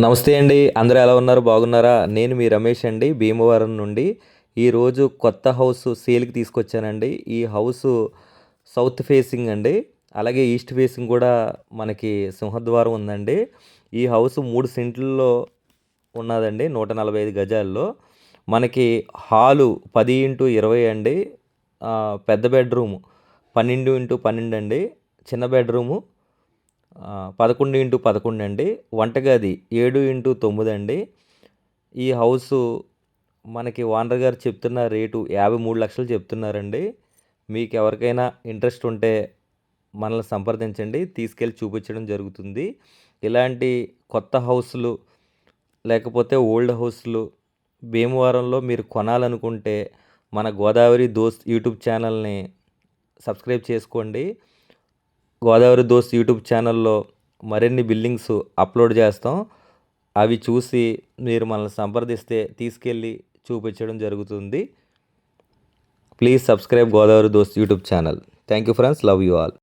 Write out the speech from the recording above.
నమస్తే అండి. అందరూ ఎలా ఉన్నారు? బాగున్నారా? నేను మీ రమేష్ అండి భీమవరం నుండి. ఈరోజు కొత్త హౌస్ సేల్‌కి తీసుకొచ్చానండి. ఈ హౌసు సౌత్ ఫేసింగ్ అండి. అలాగే ఈస్ట్ ఫేసింగ్ కూడా మనకి సింహద్వారం ఉందండి. ఈ హౌస్ 3 సెంట్లలో ఉన్నాదండి. 145 గజాల్లో. మనకి హాలు 10x20 అండి. పెద్ద బెడ్‌రూమ్ 12x12 అండి. చిన్న బెడ్‌రూము 11x11 అండి. వంటగది 7x9 అండి. ఈ హౌసు మనకి ఓనర్ గారు చెప్తున్న రేటు 53,00,000 చెప్తున్నారండి. మీకు ఎవరికైనా ఇంట్రెస్ట్ ఉంటే మనల్ని సంప్రదించండి. తీసుకెళ్ళి చూపించడం జరుగుతుంది. ఇలాంటి కొత్త హౌస్‌లు లేకపోతే ఓల్డ్ హౌస్‌లు భీమవరంలో మీరు కొనాలనుకుంటే మన గోదావరి దోస్త్ యూట్యూబ్ ఛానల్‌ని సబ్స్క్రైబ్ చేసుకోండి. గోదావరి దోస్త్ యూట్యూబ్ ఛానల్లో మరిన్ని బిల్డింగ్స్ అప్లోడ్ చేస్తాం. అవి చూసి మీరు మనల్ని సంప్రదిస్తే తీసుకెళ్ళి చూపించడం జరుగుతుంది. ప్లీజ్ సబ్స్క్రైబ్ గోదావరి దోస్త్ YouTube channel. Thank you friends. Love you all.